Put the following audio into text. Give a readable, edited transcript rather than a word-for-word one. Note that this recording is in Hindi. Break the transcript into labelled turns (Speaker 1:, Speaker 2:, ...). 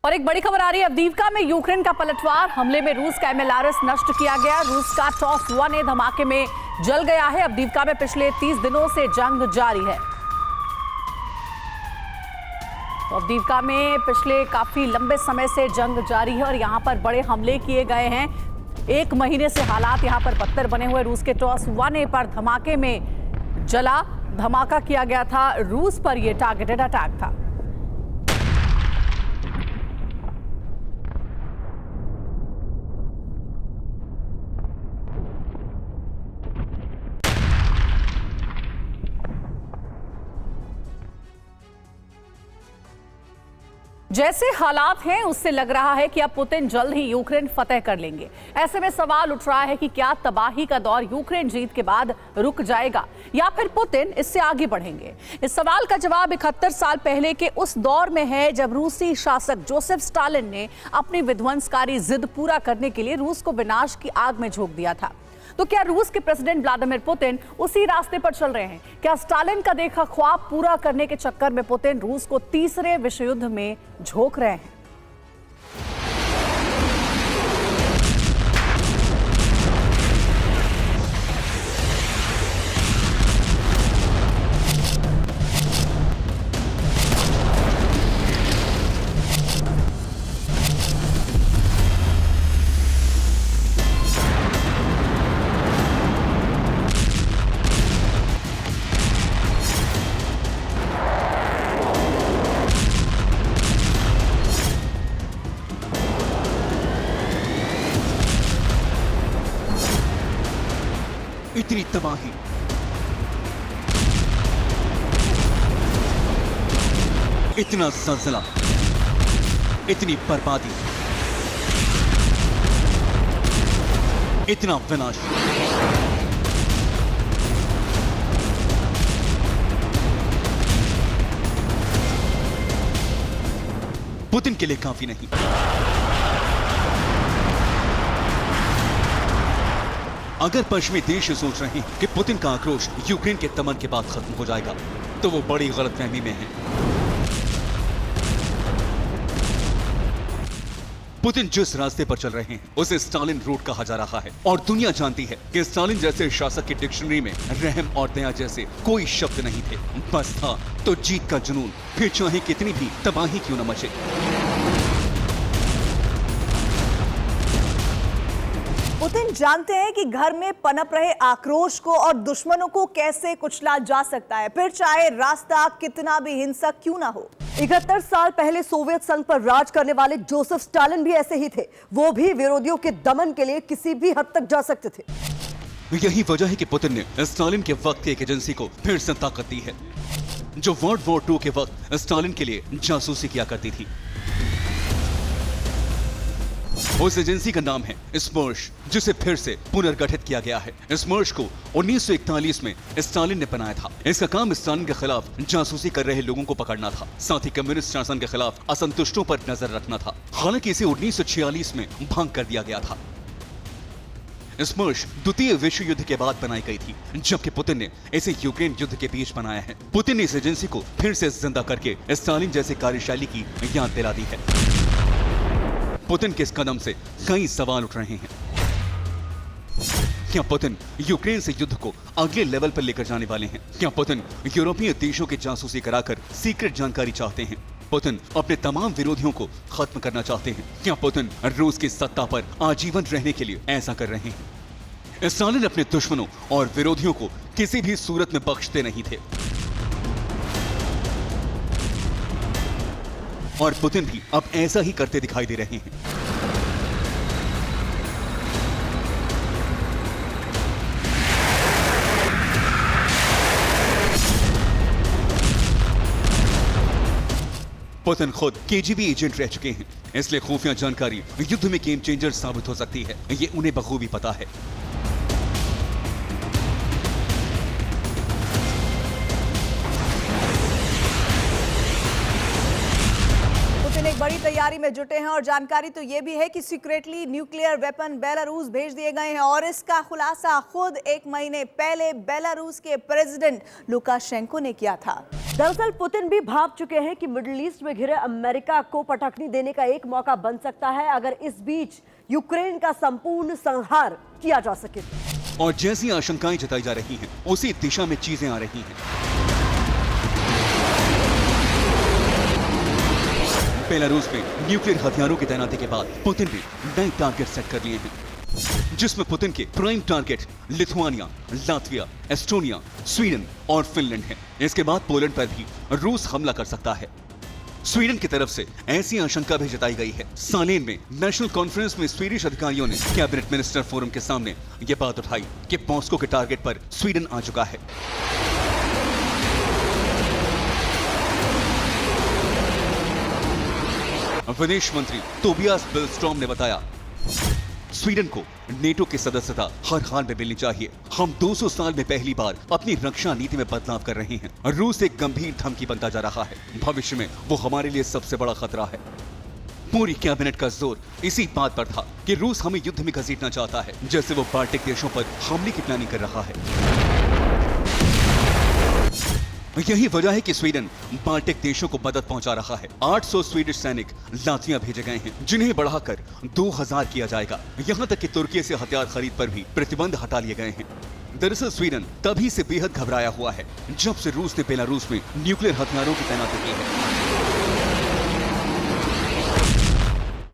Speaker 1: और एक बड़ी खबर आ रही है अवदीव्का में यूक्रेन का पलटवार। हमले में रूस का MLRS नष्ट किया गया। रूस का टॉस 1A धमाके में जल गया है। अवदीव्का में पिछले 30 दिनों से जंग जारी है। तो अवदीव्का में पिछले काफी लंबे समय से जंग जारी है और यहां पर बड़े हमले किए गए हैं। एक महीने से हालात यहां पर बदतर बने हुए। रूस के टॉस 1A पर धमाके में जला धमाका किया गया था। रूस पर यह टारगेटेड अटैक था। जैसे हालात हैं उससे लग रहा है कि अब पुतिन जल्द ही यूक्रेन फतेह कर लेंगे। ऐसे में सवाल उठ रहा है कि क्या तबाही का दौर यूक्रेन जीत के बाद रुक जाएगा या फिर पुतिन इससे आगे बढ़ेंगे। इस सवाल का जवाब 71 साल पहले के उस दौर में है जब रूसी शासक जोसेफ स्टालिन ने अपनी विध्वंसकारी जिद पूरा करने के लिए रूस को विनाश की आग में झोंक दिया था। तो क्या रूस के प्रेसिडेंट व्लादिमीर पुतिन उसी रास्ते पर चल रहे हैं? क्या स्टालिन का देखा ख्वाब पूरा करने के चक्कर में पुतिन रूस को तीसरे विश्व युद्ध में झोंक रहे हैं?
Speaker 2: इतनी तबाही, इतना ज़लज़ला, इतनी बर्बादी, इतना विनाश। पुतिन के लिए काफी नहीं। अगर पश्चिमी देश सोच रहे हैं कि पुतिन का आक्रोश यूक्रेन के दमन के बाद खत्म हो जाएगा तो वो बड़ी गलतफहमी में है। पुतिन जिस रास्ते पर चल रहे हैं उसे स्टालिन रूट कहा जा रहा है और दुनिया जानती है कि स्टालिन जैसे शासक की डिक्शनरी में रहम और दया जैसे कोई शब्द नहीं थे। बस था तो जीत का जुनून, फिर चाहे कितनी भी तबाही क्यों न मचे।
Speaker 3: पुतिन जानते हैं कि घर में पनप रहे आक्रोश को और दुश्मनों को कैसे कुचला जा सकता है, फिर चाहे रास्ता कितना भी हिंसक क्यों ना हो। 71 साल पहले सोवियत संघ पर राज करने वाले जोसेफ स्टालिन भी ऐसे ही थे। वो भी विरोधियों के दमन के लिए किसी भी हद तक जा सकते थे।
Speaker 2: यही वजह है कि पुतिन ने स्टालिन के वक्त की एक एजेंसी को फिर से ताकत दी है जो वर्ल्ड वॉर 2 के वक्त स्टालिन के लिए जासूसी किया करती थी। उस एजेंसी का नाम है स्मर्श, जिसे फिर से पुनर्गठित किया गया है। स्मर्श को 1941 में स्टालिन ने बनाया था। इसका काम स्टालिन के खिलाफ जासूसी कर रहे लोगों को पकड़ना था, साथ ही कम्युनिस्ट शासन के खिलाफ असंतुष्टों पर नजर रखना था। हालांकि इसे 1946 में भंग कर दिया गया था। स्मर्श द्वितीय विश्व युद्ध के बाद बनाई गई थी, जबकि पुतिन ने इसे यूक्रेन युद्ध के बीच बनाया है। पुतिन ने इस एजेंसी को फिर से जिंदा करके स्टालिन जैसे कार्यशैली की याद दिला दी है। पुतिन के इस कदम से कई सवाल उठ रहे हैं। क्या पुतिन यूक्रेन से युद्ध को अगले लेवल पर लेकर जाने वाले हैं? क्या पुतिन यूरोपीय देशों की जासूसी कराकर सीक्रेट जानकारी चाहते हैं? पुतिन अपने तमाम विरोधियों को खत्म करना चाहते हैं? क्या पुतिन रूस की सत्ता पर आजीवन रहने के लिए ऐसा कर रहे हैं? स्टालिन अपने दुश्मनों और विरोधियों को किसी भी सूरत में बख्शते नहीं थे और पुतिन भी अब ऐसा ही करते दिखाई दे रहे हैं। पुतिन खुद KGB एजेंट रह चुके हैं, इसलिए खुफिया जानकारी युद्ध में गेम चेंजर साबित हो सकती है। ये उन्हें बखूबी पता है।
Speaker 3: एक बड़ी तैयारी में जुटे हैं और जानकारी तो ये भी है कि सीक्रेटली न्यूक्लियर वेपन बेलारूस भेज दिए गए हैं और इसका खुलासा खुद 1 महीने पहले बेलारूस के प्रेसिडेंट लुकाशेंको ने किया था।
Speaker 4: दरअसल पुतिन भी भाप चुके हैं कि मिडिल ईस्ट में घिरे अमेरिका को पटखनी देने का एक मौका बन सकता है अगर इस बीच यूक्रेन का संपूर्ण संहार किया जा सके।
Speaker 2: और जैसी आशंकाएं जताई जा रही हैं, उसी दिशा में चीजें आ रही हैं। बेलारूस में न्यूक्लियर हथियारों की तैनाती के बाद पुतिन ने नए टारगेट सेट कर लिए हैं, जिसमें पुतिन के prime target Lithuania, Latvia, Estonia, Sweden और फिनलैंड हैं। इसके बाद पोलैंड पर भी रूस हमला कर सकता है। स्वीडन की तरफ से ऐसी आशंका भी जताई गई है। सालेन में नेशनल कॉन्फ्रेंस में स्वीडिश अधिकारियों ने कैबिनेट मिनिस्टर फोरम के सामने ये बात उठाई कि मॉस्को के टारगेट पर स्वीडन आ चुका है। विदेश मंत्री टोबियास बिलस्ट्रॉम ने बताया, स्वीडन को नेटो की सदस्यता हर हाल में मिलनी चाहिए। हम 200 साल में पहली बार अपनी रक्षा नीति में बदलाव कर रहे हैं। रूस एक गंभीर धमकी बनता जा रहा है। भविष्य में वो हमारे लिए सबसे बड़ा खतरा है। पूरी कैबिनेट का जोर इसी बात पर था कि रूस हमें युद्ध में घसीटना चाहता है, जैसे वो बाल्टिक देशों पर हमले की प्लानिंग कर रहा है। यही वजह है कि स्वीडन बाल्टिक देशों को मदद पहुंचा रहा है। 800 स्वीडिश सैनिक लातविया भेजे गए हैं, जिन्हें बढ़ाकर 2000 किया जाएगा। यहां तक कि तुर्की से हथियार खरीद पर भी प्रतिबंध हटा लिए गए हैं। दरअसल स्वीडन तभी से बेहद घबराया हुआ है जब से रूस ने बेलारूस में न्यूक्लियर हथियारों की तैनाती की है।